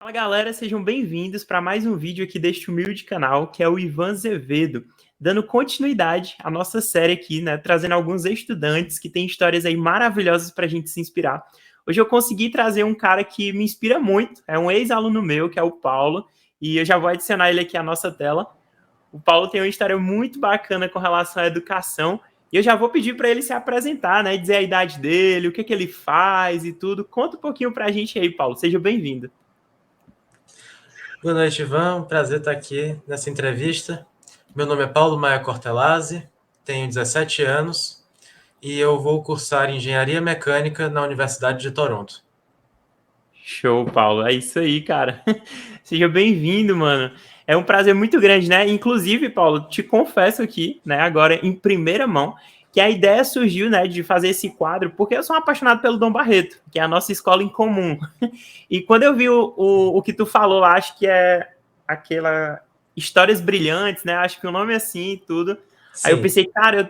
Fala galera, sejam bem-vindos para mais um vídeo aqui deste humilde canal, que é o Ivan Azevedo, dando continuidade à nossa série aqui, né, trazendo alguns estudantes que têm histórias aí maravilhosas para a gente se inspirar. Hoje eu consegui trazer um cara que me inspira muito, é um ex-aluno meu, que é o Paulo, e eu já vou adicionar ele aqui à nossa tela. O Paulo tem uma história muito bacana com relação à educação, e eu já vou pedir para ele se apresentar, né, dizer a idade dele, o que ele faz e tudo. Conta um pouquinho para a gente aí, Paulo, seja bem-vindo. Boa noite, Ivan. Prazer estar aqui nessa entrevista. Meu nome é Paulo Maia Cortelazzi, tenho 17 anos e eu vou cursar Engenharia Mecânica na Universidade de Toronto. Show, Paulo. É isso aí, cara. Seja bem-vindo, mano. É um prazer muito grande, né? Inclusive, Paulo, te confesso aqui, né, agora em primeira mão, que a ideia surgiu, né, de fazer esse quadro, porque eu sou um apaixonado pelo Dom Barreto, que é a nossa escola em comum. E quando eu vi o que tu falou, acho que é aquela Histórias Brilhantes, né? Acho que o nome é assim e tudo. Aí eu Sim, pensei, cara, eu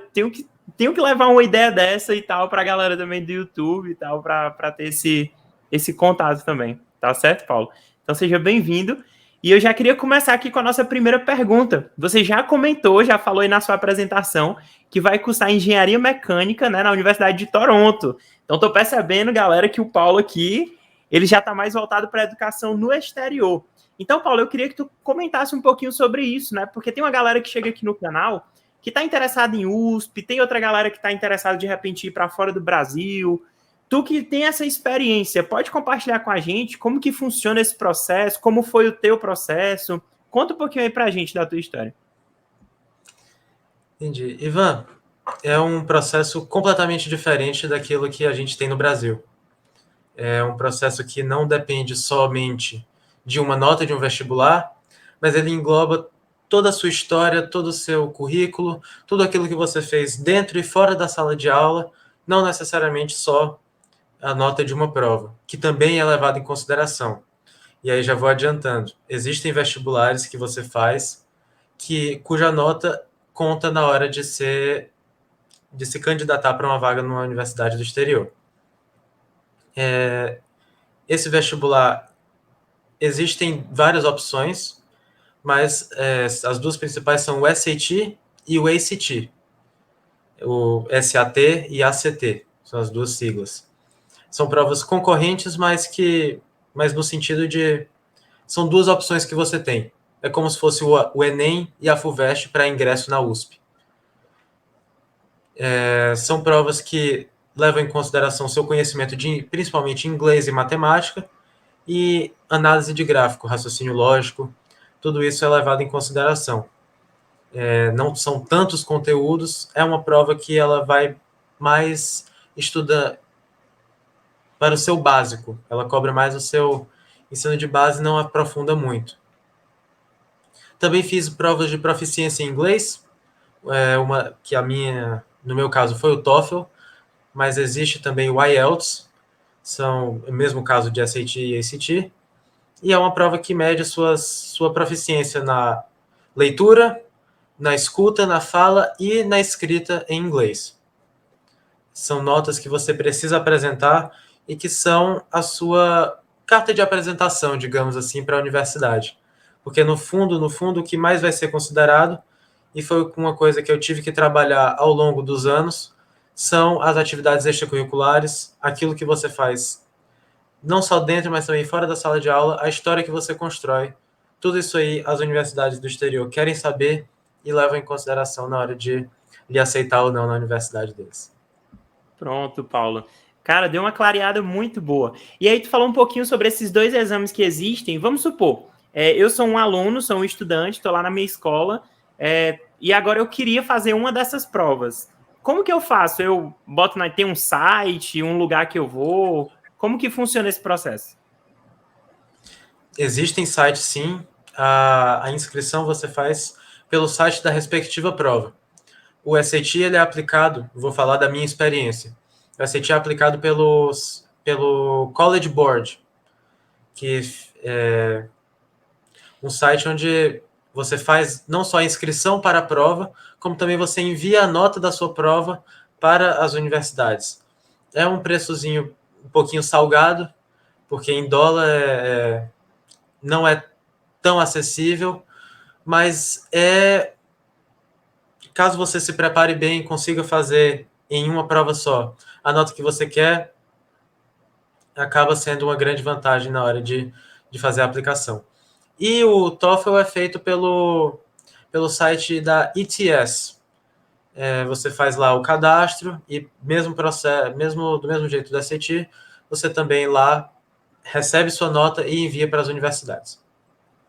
tenho que levar uma ideia dessa e tal pra galera também do YouTube e tal, pra ter esse contato também. Tá certo, Paulo? Então seja bem-vindo. E eu já queria começar aqui com a nossa primeira pergunta. Você já comentou, já falou aí na sua apresentação, que vai cursar engenharia mecânica, né, na Universidade de Toronto. Então tô percebendo, galera, que o Paulo aqui, ele já está mais voltado para a educação no exterior. Então, Paulo, eu queria que tu comentasse um pouquinho sobre isso, né? Porque tem uma galera que chega aqui no canal que está interessada em USP, tem outra galera que está interessada de repente ir para fora do Brasil. Tu que tem essa experiência, pode compartilhar com a gente como que funciona esse processo, como foi o teu processo? Conta um pouquinho aí pra gente da tua história. entendi. Ivan, é um processo completamente diferente daquilo que a gente tem no Brasil. É um processo que não depende somente de uma nota de um vestibular, mas ele engloba toda a sua história, todo o seu currículo, tudo aquilo que você fez dentro e fora da sala de aula, não necessariamente só a nota de uma prova, que também é levado em consideração. E aí já vou adiantando. Existem vestibulares que você faz cuja nota conta na hora de se candidatar para uma vaga numa universidade do exterior. Esse vestibular existem várias opções, mas as duas principais são o SAT e o ACT, o SAT e ACT, são as duas siglas. São provas concorrentes, mas no sentido de são duas opções que você tem. É como se fosse o Enem e a FUVEST para ingresso na USP. São provas que levam em consideração seu conhecimento de principalmente inglês e matemática e análise de gráfico, raciocínio lógico, tudo isso é levado em consideração. Não são tantos conteúdos, é uma prova que ela vai mais estudar para o seu básico, ela cobra mais o seu ensino de base, não aprofunda muito. Também fiz provas de proficiência em inglês, uma que no meu caso foi o TOEFL, mas existe também o IELTS, são o mesmo caso de SAT e ACT, e é uma prova que mede sua proficiência na leitura, na escuta, na fala e na escrita em inglês. São notas que você precisa apresentar e que são a sua carta de apresentação, digamos assim, para a universidade. Porque no fundo, o que mais vai ser considerado, e foi uma coisa que eu tive que trabalhar ao longo dos anos, são as atividades extracurriculares, aquilo que você faz não só dentro, mas também fora da sala de aula, a história que você constrói. Tudo isso aí as universidades do exterior querem saber e levam em consideração na hora de lhe aceitar ou não na universidade deles. Pronto, Paulo. Cara, deu uma clareada muito boa. E aí tu falou um pouquinho sobre esses dois exames que existem. Vamos supor, eu sou um aluno, sou um estudante, estou lá na minha escola, e agora eu queria fazer uma dessas provas. Como que eu faço? Eu boto tem um site, um lugar que eu vou? Como que funciona esse processo? Existem sites, sim. A inscrição você faz pelo site da respectiva prova. O SAT ele é aplicado, vou falar da minha experiência. O SAT é aplicado pelo College Board, que é um site onde você faz não só a inscrição para a prova, como também você envia a nota da sua prova para as universidades. É um preçozinho um pouquinho salgado, porque em dólar não é tão acessível, mas caso você se prepare bem, consiga fazer em uma prova só a nota que você quer, acaba sendo uma grande vantagem na hora de fazer a aplicação. E o TOEFL é feito pelo site da ETS. Você faz lá o cadastro e mesmo processo, do mesmo jeito do SAT, você também lá recebe sua nota e envia para as universidades.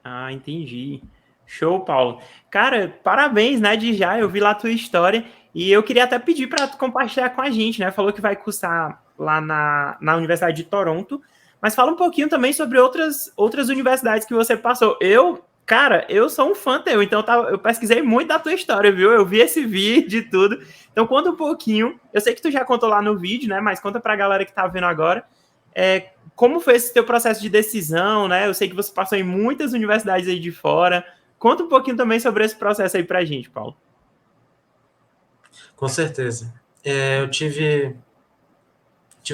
Ah, entendi. Show, Paulo. Cara, parabéns, né, de já. Eu vi lá a tua história e eu queria até pedir para tu compartilhar com a gente, né? Falou que vai cursar lá na Universidade de Toronto, mas fala um pouquinho também sobre outras universidades que você passou. Cara, eu sou um fã teu, então eu pesquisei muito da tua história, viu? Eu vi esse vídeo e tudo. Então conta um pouquinho. Eu sei que tu já contou lá no vídeo, né? Mas conta pra galera que tá vendo agora. Como foi esse teu processo de decisão, né? Eu sei que você passou em muitas universidades aí de fora. Conta um pouquinho também sobre esse processo aí pra gente, Paulo. Com certeza. Eu tive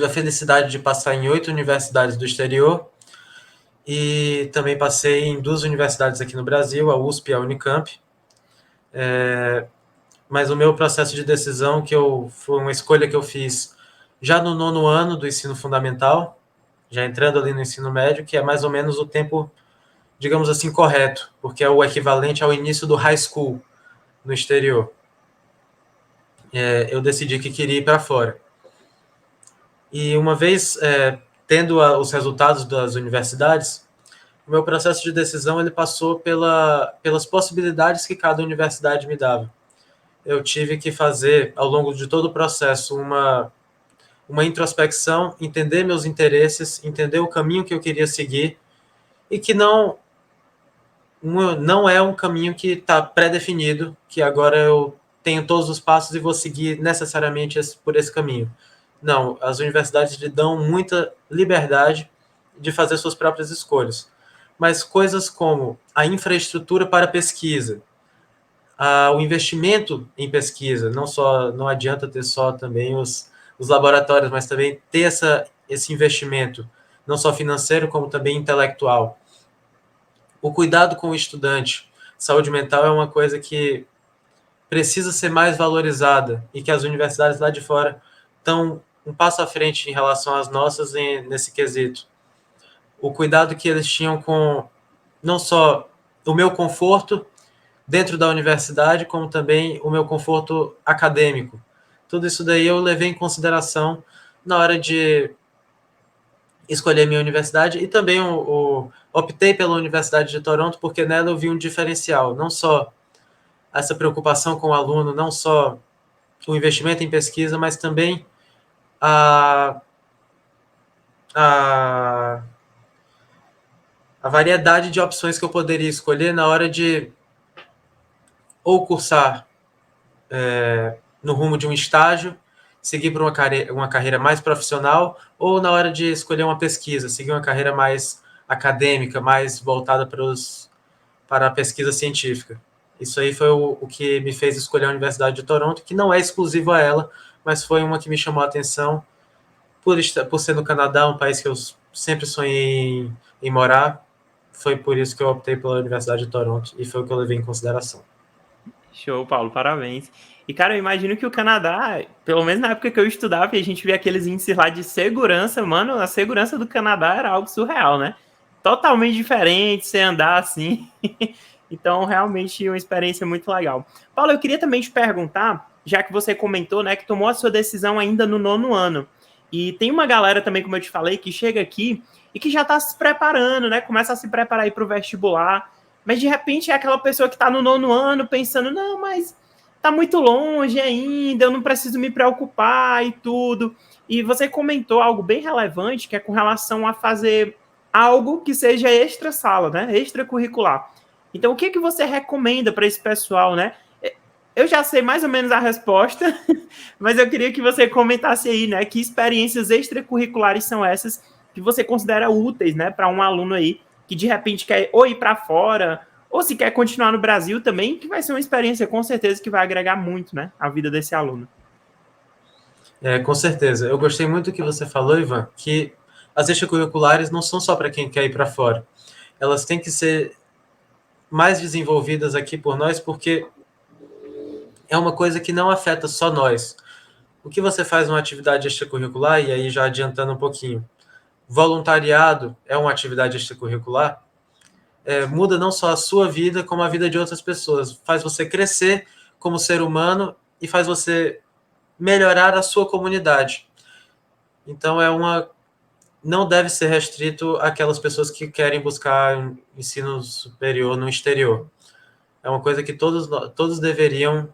a felicidade de passar em 8 universidades do exterior e também passei em 2 universidades aqui no Brasil, a USP e a Unicamp. Mas o meu processo de decisão, foi uma escolha que eu fiz já no 9º ano do ensino fundamental, já entrando ali no ensino médio, que é mais ou menos o tempo, digamos assim, correto, porque é o equivalente ao início do high school no exterior. Eu decidi que queria ir para fora. E uma vez tendo os resultados das universidades, o meu processo de decisão ele passou pelas possibilidades que cada universidade me dava. Eu tive que fazer, ao longo de todo o processo, uma introspecção, entender meus interesses, entender o caminho que eu queria seguir e que não é um caminho que está pré-definido, que agora eu tenho todos os passos e vou seguir necessariamente por esse caminho. Não, as universidades lhe dão muita liberdade de fazer suas próprias escolhas. Mas coisas como a infraestrutura para pesquisa, o investimento em pesquisa, não adianta ter só também os laboratórios, mas também ter esse investimento, não só financeiro, como também intelectual. O cuidado com o estudante, saúde mental é uma coisa que precisa ser mais valorizada e que as universidades lá de fora estão um passo à frente em relação às nossas nesse quesito. O cuidado que eles tinham com não só o meu conforto dentro da universidade, como também o meu conforto acadêmico. Tudo isso daí eu levei em consideração na hora de escolher minha universidade e também optei pela Universidade de Toronto porque nela eu vi um diferencial, não só essa preocupação com o aluno, não só o investimento em pesquisa, mas também a, a, a variedade de opções que eu poderia escolher na hora de ou cursar no rumo de um estágio, seguir por uma carreira mais profissional, ou na hora de escolher uma pesquisa, seguir uma carreira mais acadêmica, mais voltada para a pesquisa científica. Isso aí foi o que me fez escolher a Universidade de Toronto, que não é exclusivo a ela, mas foi uma que me chamou a atenção por ser no Canadá, um país que eu sempre sonhei em morar. Foi por isso que eu optei pela Universidade de Toronto e foi o que eu levei em consideração. Show, Paulo, parabéns. E, cara, eu imagino que o Canadá, pelo menos na época que eu estudava e a gente via aqueles índices lá de segurança, mano, a segurança do Canadá era algo surreal, né? Totalmente diferente, você andar assim. Então, realmente, uma experiência muito legal. Paulo, eu queria também te perguntar, já que você comentou, né, que tomou a sua decisão ainda no 9º ano. E tem uma galera também, como eu te falei, que chega aqui e que já está se preparando, né? Começa a se preparar aí para o vestibular. Mas de repente é aquela pessoa que está no 9º ano pensando, não, mas tá muito longe ainda, eu não preciso me preocupar e tudo. E você comentou algo bem relevante, que é com relação a fazer algo que seja extra sala, né? Extracurricular. Então, o que que você recomenda para esse pessoal, né? Eu já sei mais ou menos a resposta, mas eu queria que você comentasse aí, né? Que experiências extracurriculares são essas que você considera úteis, né, para um aluno aí que de repente quer ou ir para fora, ou se quer continuar no Brasil também, que vai ser uma experiência com certeza que vai agregar muito, né, à vida desse aluno. Com certeza. Eu gostei muito do que você falou, Ivan, que as extracurriculares não são só para quem quer ir para fora. elas têm que ser mais desenvolvidas aqui por nós, porque é uma coisa que não afeta só nós. O que você faz numa atividade extracurricular, e aí já adiantando um pouquinho, voluntariado é uma atividade extracurricular, muda não só a sua vida, como a vida de outras pessoas. Faz você crescer como ser humano e faz você melhorar a sua comunidade. Então, não deve ser restrito àquelas pessoas que querem buscar ensino superior no exterior. É uma coisa que todos deveriam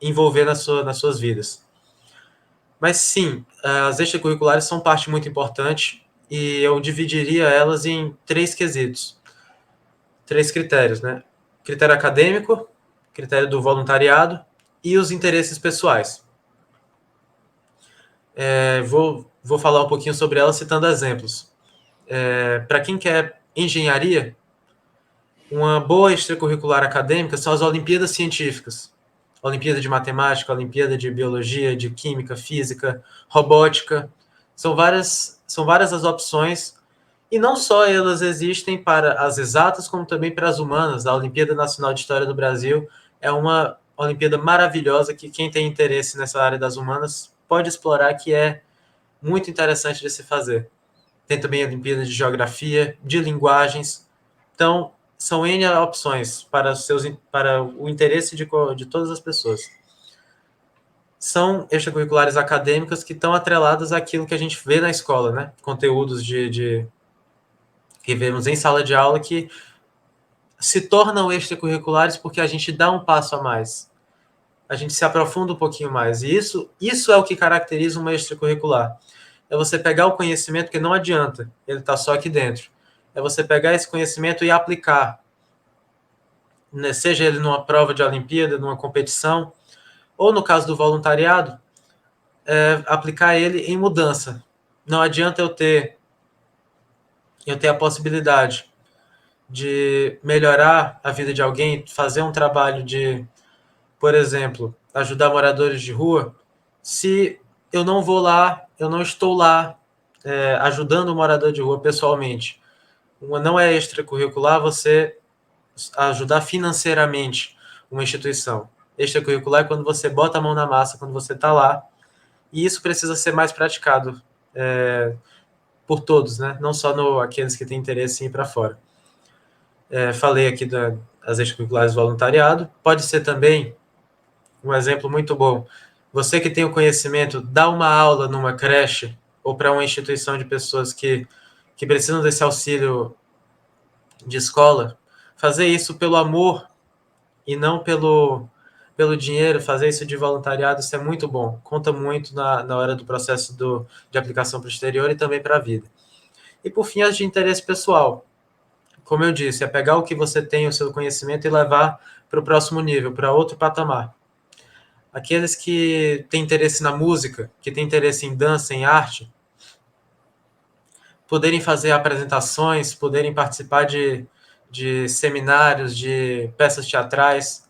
envolver nas suas vidas. Mas sim, as extracurriculares são parte muito importante e eu dividiria elas em 3 quesitos, 3 critérios, né? Critério acadêmico, critério do voluntariado e os interesses pessoais. Vou falar um pouquinho sobre elas citando exemplos. Para quem quer engenharia, uma boa extracurricular acadêmica são as Olimpíadas Científicas. Olimpíada de Matemática, Olimpíada de Biologia, de Química, Física, Robótica. São várias as opções, e não só elas existem para as exatas, como também para as humanas. A Olimpíada Nacional de História do Brasil é uma Olimpíada maravilhosa que quem tem interesse nessa área das humanas pode explorar, que é muito interessante de se fazer. Tem também a Olimpíada de Geografia, de Linguagens. Então, são N opções para o interesse de todas as pessoas. São extracurriculares acadêmicas que estão atreladas àquilo que a gente vê na escola, né? Conteúdos que vemos em sala de aula que se tornam extracurriculares porque a gente dá um passo a mais. A gente se aprofunda um pouquinho mais. E isso é o que caracteriza uma extracurricular. É você pegar o conhecimento, que não adianta, ele está só aqui dentro. É você pegar esse conhecimento e aplicar, né? Seja ele numa prova de Olimpíada, numa competição, ou no caso do voluntariado, aplicar ele em mudança. Não adianta eu ter a possibilidade de melhorar a vida de alguém, fazer um trabalho de, por exemplo, ajudar moradores de rua, se eu não vou lá, eu não estou lá ajudando o morador de rua pessoalmente. Não é extracurricular você ajudar financeiramente uma instituição. Extracurricular é quando você bota a mão na massa, quando você está lá, e isso precisa ser mais praticado por todos, né? Não só aqueles que têm interesse em ir para fora. Falei aqui das extracurriculares voluntariado. Pode ser também um exemplo muito bom. Você que tem o conhecimento, dá uma aula numa creche ou para uma instituição de pessoas que precisam desse auxílio de escola. Fazer isso pelo amor e não pelo dinheiro, fazer isso de voluntariado, isso é muito bom. Conta muito na hora do processo de aplicação para o exterior e também para a vida. E, por fim, as de interesse pessoal. Como eu disse, é pegar o que você tem, o seu conhecimento, e levar para o próximo nível, para outro patamar. Aqueles que têm interesse na música, que têm interesse em dança, em arte, poderem fazer apresentações, poderem participar de seminários, de peças teatrais.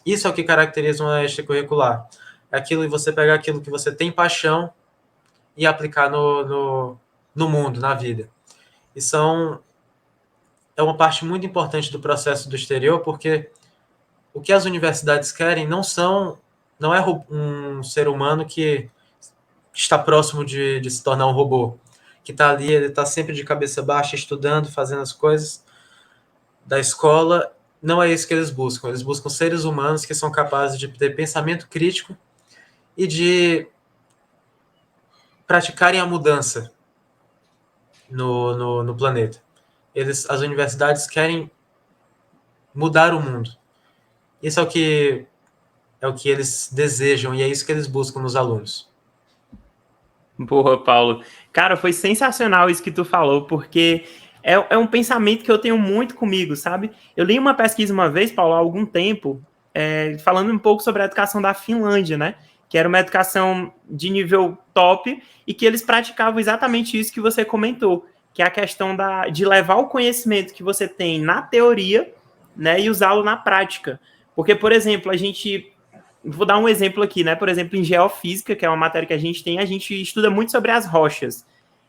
Isso é o que caracteriza uma extracurricular. É aquilo, você pegar aquilo que você tem paixão e aplicar no mundo, na vida. E é uma parte muito importante do processo do exterior, porque o que as universidades querem não é um ser humano que está próximo de se tornar um robô, que está ali, ele está sempre de cabeça baixa, estudando, fazendo as coisas da escola. Não é isso que eles buscam. Eles buscam seres humanos que são capazes de ter pensamento crítico e de praticarem a mudança no planeta. As universidades querem mudar o mundo. Isso é o que eles desejam e é isso que eles buscam nos alunos. Boa, Paulo. Cara, foi sensacional isso que tu falou, porque é um pensamento que eu tenho muito comigo, sabe? Eu li uma pesquisa uma vez, Paulo, há algum tempo, falando um pouco sobre a educação da Finlândia, né? Que era uma educação de nível top e que eles praticavam exatamente isso que você comentou, que é a questão de levar o conhecimento que você tem na teoria, né, e usá-lo na prática. Porque, por exemplo, vou dar um exemplo aqui, né? Por exemplo, em geofísica, que é uma matéria que a gente estuda muito sobre as rochas.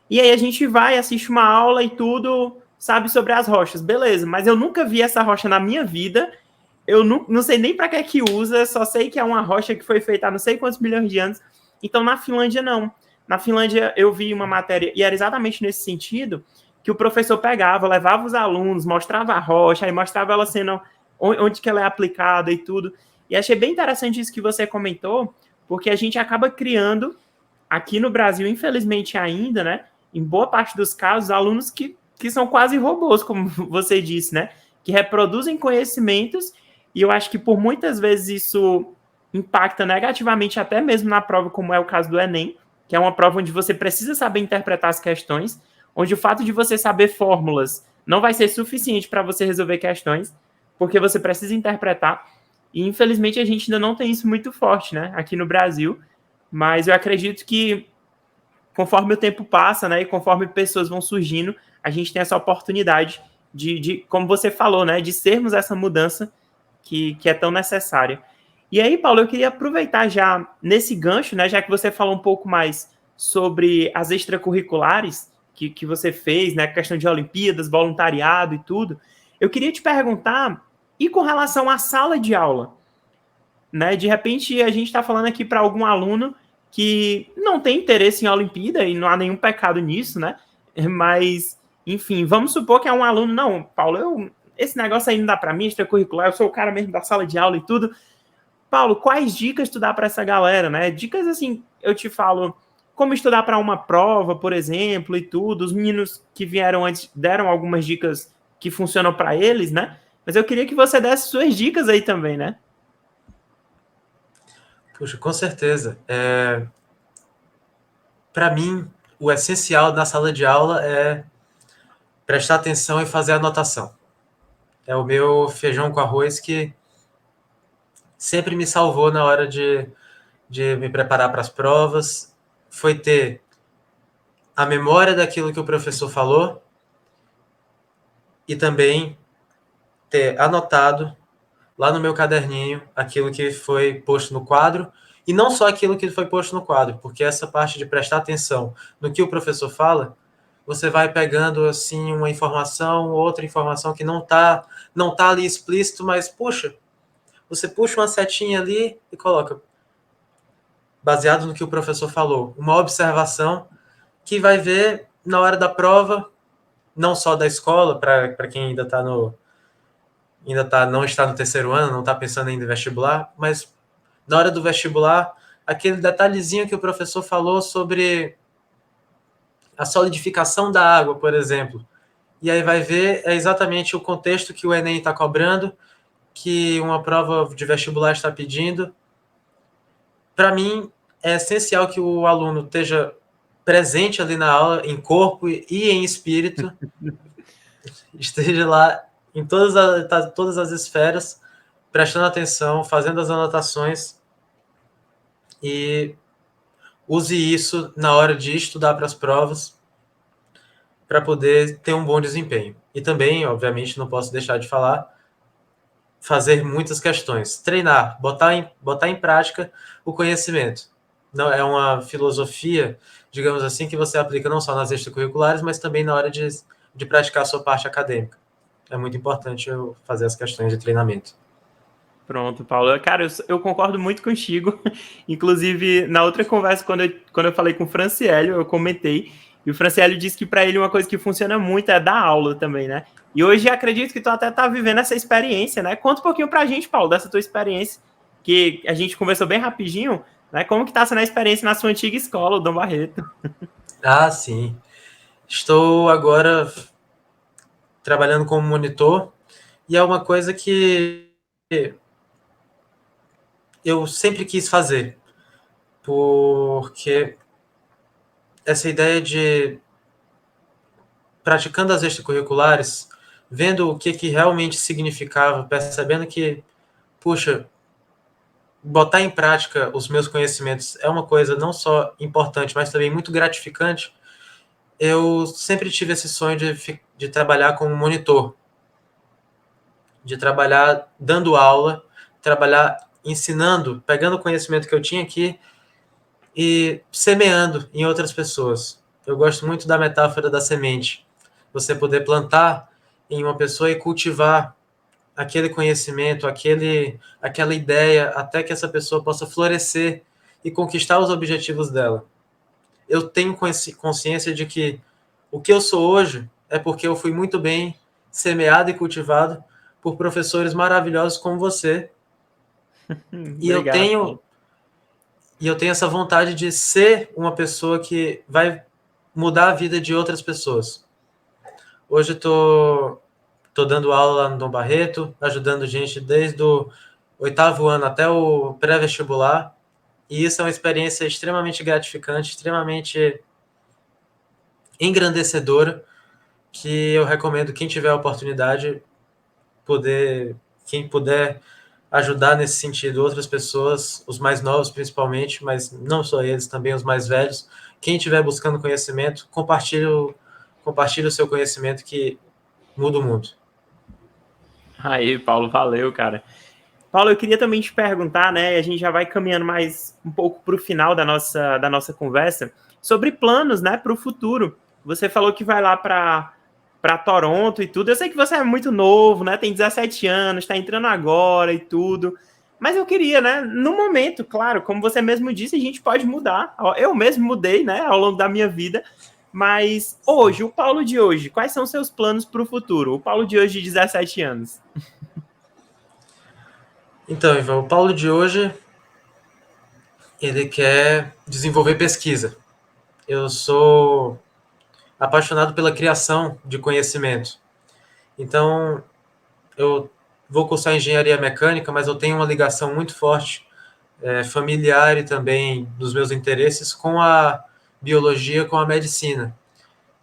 E aí a gente vai, assiste uma aula e tudo, sabe sobre as rochas, beleza, mas eu nunca vi essa rocha na minha vida, eu não sei nem para que usa, só sei que é uma rocha que foi feita há não sei quantos milhões de anos. Então, na Finlândia, não. Na Finlândia, eu vi uma matéria, e era exatamente nesse sentido, que o professor pegava, levava os alunos, mostrava a rocha, aí mostrava ela sendo onde que ela é aplicada e tudo. E achei bem interessante isso que você comentou, porque a gente acaba criando, aqui no Brasil, infelizmente ainda, né, em boa parte dos casos, alunos que são quase robôs, como você disse, né, que reproduzem conhecimentos, e eu acho que por muitas vezes isso impacta negativamente até mesmo na prova, como é o caso do Enem, que é uma prova onde você precisa saber interpretar as questões, onde o fato de você saber fórmulas não vai ser suficiente para você resolver questões, porque você precisa interpretar, e infelizmente a gente ainda não tem isso muito forte, né, aqui no Brasil, mas eu acredito que conforme o tempo passa, né, e conforme pessoas vão surgindo, a gente tem essa oportunidade como você falou, né, de sermos essa mudança que é tão necessária. E aí, Paulo, eu queria aproveitar já nesse gancho, né, já que você falou um pouco mais sobre as extracurriculares que você fez, né, questão de Olimpíadas, voluntariado e tudo, eu queria te perguntar, e com relação à sala de aula? Né? De repente, a gente está falando aqui para algum aluno que não tem interesse em Olimpíada, e não há nenhum pecado nisso, né? Mas, enfim, vamos supor que é um aluno, não, Paulo, esse negócio aí não dá para mim, extracurricular, eu sou o cara mesmo da sala de aula e tudo. Paulo, quais dicas tu dá para essa galera, né? Dicas assim, eu te falo, como estudar para uma prova, por exemplo, e tudo. Os meninos que vieram antes deram algumas dicas que funcionam para eles, né? Mas eu queria que você desse suas dicas aí também, né? Puxa, com certeza. Para mim, o essencial na sala de aula é prestar atenção e fazer anotação. É o meu feijão com arroz que sempre me salvou na hora de me preparar para as provas. Foi ter a memória daquilo que o professor falou e também ter anotado lá no meu caderninho aquilo que foi posto no quadro, e não só aquilo que foi posto no quadro, porque essa parte de prestar atenção no que o professor fala, você vai pegando assim uma informação, outra informação que não tá ali explícito, mas puxa, você puxa uma setinha ali e coloca baseado no que o professor falou, uma observação que vai ver na hora da prova, não só da escola, para quem não está no terceiro ano, não está pensando ainda em vestibular, mas na hora do vestibular, aquele detalhezinho que o professor falou sobre a solidificação da água, por exemplo. E aí vai ver exatamente o contexto que o Enem está cobrando, que uma prova de vestibular está pedindo. Para mim, é essencial que o aluno esteja presente ali na aula, em corpo e em espírito, esteja lá em todas as esferas, prestando atenção, fazendo as anotações e use isso na hora de estudar para as provas para poder ter um bom desempenho. E também, obviamente, não posso deixar de falar, fazer muitas questões, treinar, botar em prática o conhecimento. Não é uma filosofia, digamos assim, que você aplica não só nas extracurriculares, mas também na hora de praticar a sua parte acadêmica. É muito importante eu fazer as questões de treinamento. Pronto, Paulo. Cara, eu concordo muito contigo. Inclusive, na outra conversa, quando eu falei com o Franciélio, eu comentei. E o Franciélio disse que para ele uma coisa que funciona muito é dar aula também, né? E hoje acredito que tu até tá vivendo essa experiência, né? Conta um pouquinho pra gente, Paulo, dessa tua experiência, que a gente conversou bem rapidinho, né? Como que tá sendo a experiência na sua antiga escola, o Dom Barreto? Ah, sim. Estou agora trabalhando como monitor e é uma coisa que eu sempre quis fazer, porque essa ideia de praticando as extracurriculares, vendo o que realmente significava, percebendo que, puxa, botar em prática os meus conhecimentos é uma coisa não só importante, mas também muito gratificante. Eu sempre tive esse sonho de trabalhar como monitor, de trabalhar dando aula, trabalhar ensinando, pegando o conhecimento que eu tinha aqui e semeando em outras pessoas. Eu gosto muito da metáfora da semente. você poder plantar em uma pessoa e cultivar aquele conhecimento, aquela ideia, até que essa pessoa possa florescer e conquistar os objetivos dela. Eu tenho consciência de que o que eu sou hoje é porque eu fui muito bem semeado e cultivado por professores maravilhosos como você. E eu Obrigado, tenho Paulo. essa vontade de ser uma pessoa que vai mudar a vida de outras pessoas. Hoje tô dando aula lá no Dom Barreto, ajudando gente desde o 8º ano até o pré-vestibular. E isso é uma experiência extremamente gratificante, extremamente engrandecedora, que eu recomendo quem tiver a oportunidade quem puder ajudar nesse sentido outras pessoas, os mais novos principalmente, mas não só eles, também os mais velhos. Quem estiver buscando conhecimento, compartilhe o seu conhecimento que muda o mundo. Aí, Paulo, valeu, cara. Paulo, eu queria também te perguntar, né? A gente já vai caminhando mais um pouco para o final da nossa conversa sobre planos, né, para o futuro. Você falou que vai lá para Toronto e tudo. Eu sei que você é muito novo, né? Tem 17 anos, está entrando agora e tudo. Mas eu queria, né? No momento, claro, como você mesmo disse, a gente pode mudar. Eu mesmo mudei, né, ao longo da minha vida. Mas hoje, o Paulo de hoje, quais são seus planos para o futuro? O Paulo de hoje de 17 anos. Então, Ivan, o Paulo de hoje, ele quer desenvolver pesquisa. Eu sou apaixonado pela criação de conhecimento. Então, eu vou cursar engenharia mecânica, mas eu tenho uma ligação muito forte, familiar e também dos meus interesses com a biologia, com a medicina.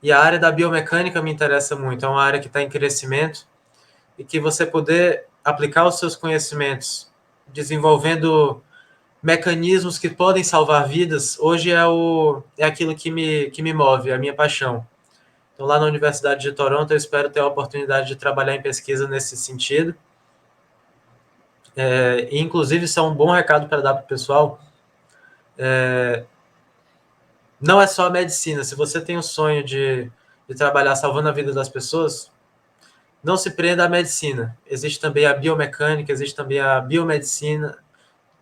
E a área da biomecânica me interessa muito, é uma área que está em crescimento e que você poder aplicar os seus conhecimentos desenvolvendo mecanismos que podem salvar vidas, hoje é aquilo que me move, é a minha paixão. Então, lá na Universidade de Toronto, eu espero ter a oportunidade de trabalhar em pesquisa nesse sentido. E, inclusive, isso é um bom recado para dar para o pessoal. Não é só a medicina. Se você tem o sonho de trabalhar salvando a vida das pessoas, não se prenda à medicina. Existe também a biomecânica, existe também a biomedicina,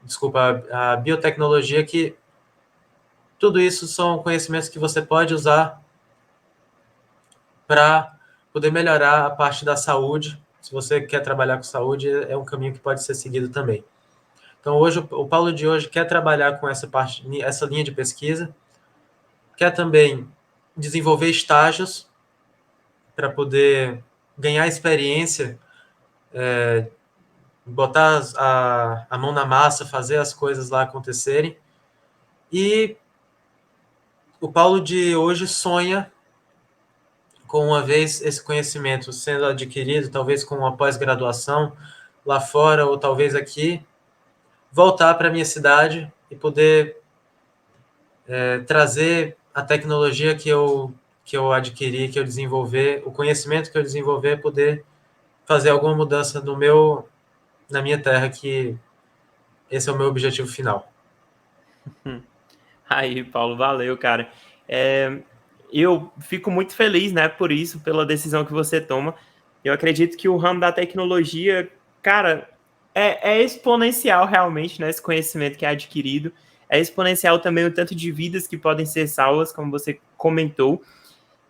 desculpa, a biotecnologia, que tudo isso são conhecimentos que você pode usar para poder melhorar a parte da saúde. Se você quer trabalhar com saúde, é um caminho que pode ser seguido também. Então, hoje, o Paulo de hoje quer trabalhar com essa linha de pesquisa, quer também desenvolver estágios para poder ganhar experiência, botar a mão na massa, fazer as coisas lá acontecerem. E o Paulo de hoje sonha com, uma vez esse conhecimento sendo adquirido, talvez com uma pós-graduação lá fora ou talvez aqui, voltar para a minha cidade e poder trazer a tecnologia que eu adquiri, que eu desenvolver, o conhecimento que eu desenvolver, poder fazer alguma mudança na minha terra, que esse é o meu objetivo final. Aí, Paulo, valeu, cara. É, eu fico muito feliz, né, por isso, pela decisão que você toma. Eu acredito que o ramo da tecnologia, cara, é exponencial realmente, né, esse conhecimento que é adquirido. É exponencial também o tanto de vidas que podem ser salvas, como você comentou.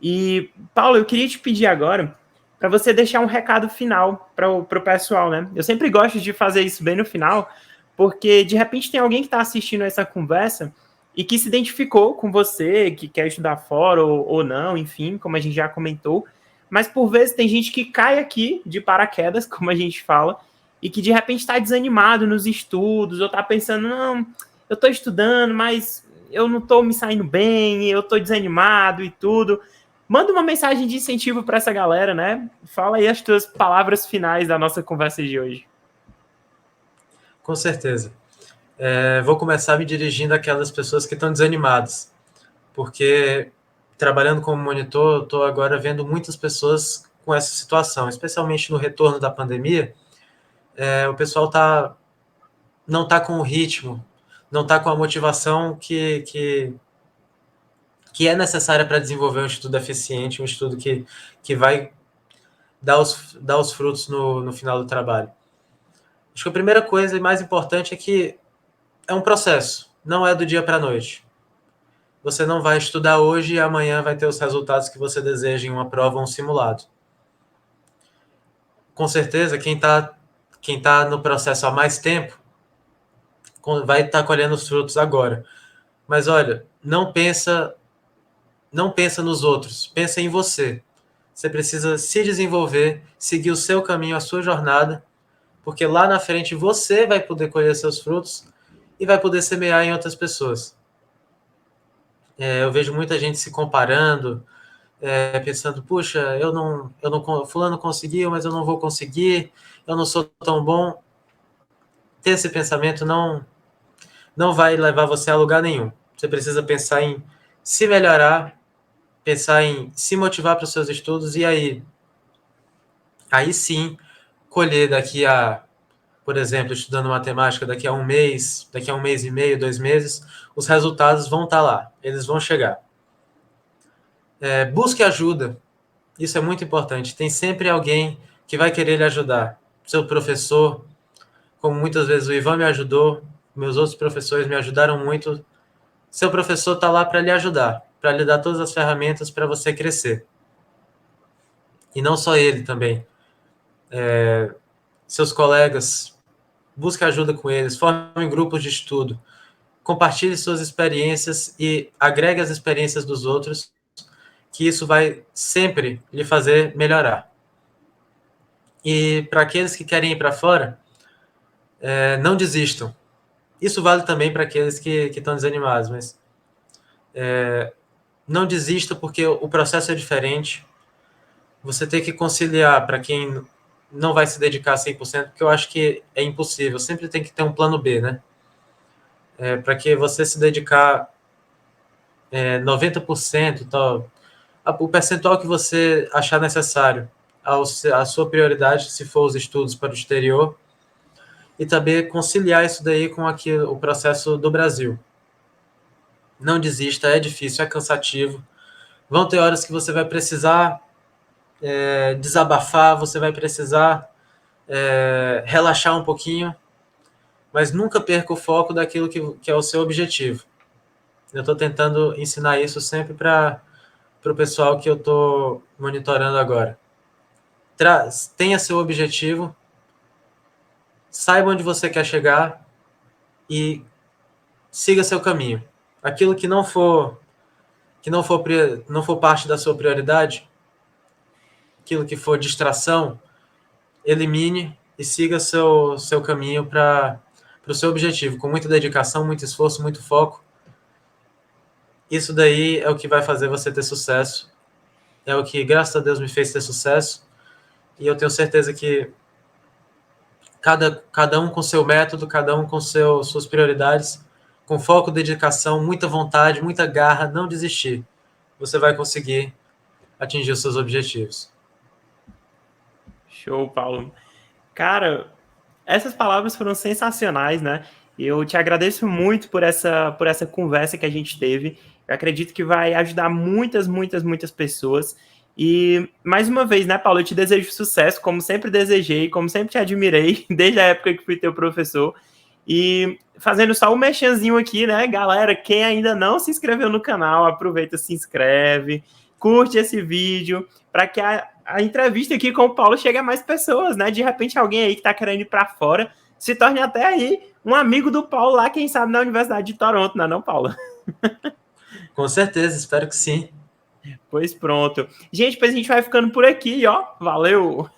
E, Paulo, eu queria te pedir agora para você deixar um recado final para o pessoal, né? Eu sempre gosto de fazer isso bem no final, porque de repente tem alguém que está assistindo essa conversa e que se identificou com você, que quer estudar fora ou não, enfim, como a gente já comentou, mas por vezes tem gente que cai aqui de paraquedas, como a gente fala, e que de repente está desanimado nos estudos, ou está pensando, não, eu estou estudando, mas eu não estou me saindo bem, eu estou desanimado e tudo. Manda uma mensagem de incentivo para essa galera, né? Fala aí as tuas palavras finais da nossa conversa de hoje. Com certeza. Vou começar me dirigindo àquelas pessoas que estão desanimadas, porque trabalhando como monitor, estou agora vendo muitas pessoas com essa situação, especialmente no retorno da pandemia. O pessoal não está com o ritmo, não está com a motivação que é necessária para desenvolver um estudo eficiente, um estudo que vai dar os frutos no final do trabalho. Acho que a primeira coisa e mais importante é que é um processo, não é do dia para a noite. Você não vai estudar hoje e amanhã vai ter os resultados que você deseja em uma prova ou um simulado. Com certeza, quem tá no processo há mais tempo vai estar colhendo os frutos agora. Mas olha, não pensa nos outros, pensa em você. Você precisa se desenvolver, seguir o seu caminho, a sua jornada, porque lá na frente você vai poder colher seus frutos e vai poder semear em outras pessoas. Eu vejo muita gente se comparando, pensando, puxa, fulano conseguiu, mas eu não vou conseguir, eu não sou tão bom. Ter esse pensamento não vai levar você a lugar nenhum. Você precisa pensar em se melhorar, pensar em se motivar para os seus estudos e aí sim, colher daqui a, por exemplo, estudando matemática, daqui a um mês e meio, 2 meses, os resultados vão estar lá, eles vão chegar. Busque ajuda, isso é muito importante. Tem sempre alguém que vai querer lhe ajudar. Seu professor, como muitas vezes o Ivan me ajudou, meus outros professores me ajudaram muito. Seu professor está lá para lhe ajudar, para lhe dar todas as ferramentas para você crescer. E não só ele também. Seus colegas, busque ajuda com eles, forme grupos de estudo, compartilhe suas experiências e agregue as experiências dos outros, que isso vai sempre lhe fazer melhorar. E para aqueles que querem ir para fora, não desistam. Isso vale também para aqueles que estão desanimados, mas não desista porque o processo é diferente. Você tem que conciliar para quem não vai se dedicar 100%, porque eu acho que é impossível. Sempre tem que ter um plano B, né? Para que você se dedicar 90%, o percentual que você achar necessário a sua prioridade, se for os estudos para o exterior, e também conciliar isso daí com o processo do Brasil. Não desista, é difícil, é cansativo. Vão ter horas que você vai precisar desabafar, você vai precisar relaxar um pouquinho, mas nunca perca o foco daquilo que é o seu objetivo. Eu estou tentando ensinar isso sempre para o pessoal que eu estou monitorando agora. Tenha seu objetivo, saiba onde você quer chegar e siga seu caminho. Aquilo que não for parte da sua prioridade, aquilo que for distração, elimine e siga seu caminho para o seu objetivo, com muita dedicação, muito esforço, muito foco. Isso daí é o que vai fazer você ter sucesso. É o que, graças a Deus, me fez ter sucesso. E eu tenho certeza que cada um com seu método, cada um com suas prioridades, com foco, dedicação, muita vontade, muita garra, não desistir, você vai conseguir atingir os seus objetivos. Show, Paulo. Cara, essas palavras foram sensacionais, né? Eu te agradeço muito por essa conversa que a gente teve. Eu acredito que vai ajudar muitas, muitas, muitas pessoas. E, mais uma vez, né, Paulo, eu te desejo sucesso, como sempre desejei, como sempre te admirei, desde a época que fui teu professor. E fazendo só um mexanzinho aqui, né, galera, quem ainda não se inscreveu no canal, aproveita, se inscreve, curte esse vídeo, para que a entrevista aqui com o Paulo chegue a mais pessoas, né? De repente alguém aí que tá querendo ir para fora se torne até aí um amigo do Paulo lá, quem sabe na Universidade de Toronto, não é não, Paulo? Com certeza, espero que sim. Pois pronto. Gente, pois a gente vai ficando por aqui, ó. Valeu!